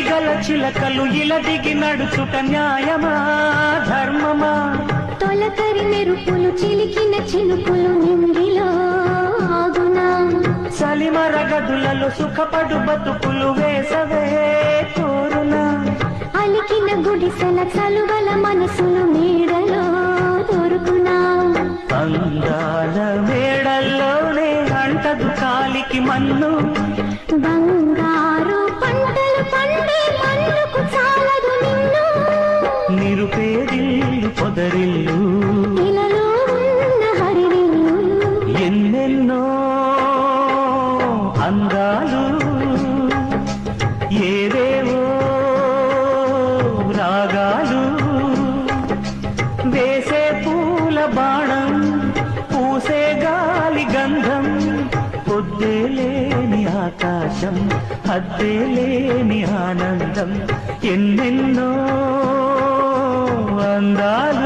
ఈగల చిలకలు ఇలా దిగి నడుచుట న్యాయమా ధర్మమా తొలకరి మెరుపులు చిలికిన చినుకులు నింగిలో ఆగునా చలిమర గదులలో సుఖపడు బతుకులు వేసవే కోరునా అలికిన గుడిసెల చలువల మనసులు నీడలో దొరుకునా అందాల మేడల్లోనే అంటదు కాలికి మన్ను బంగారు పంటలు పండే మన్నుకు చాలదు నిన్ను నిరుపేదిల్లు పొదరిల్లు ఇలలో ఉన్న హరివిల్లు ఎన్నెన్నో అందాలు ఏవేవో రాగాలు వేసే పూల బాణం పూసే గాలి గంధం పొద్దే లేని ఆకాశం హద్దే లేని ఆనందం ఎన్నెన్నో అందాలు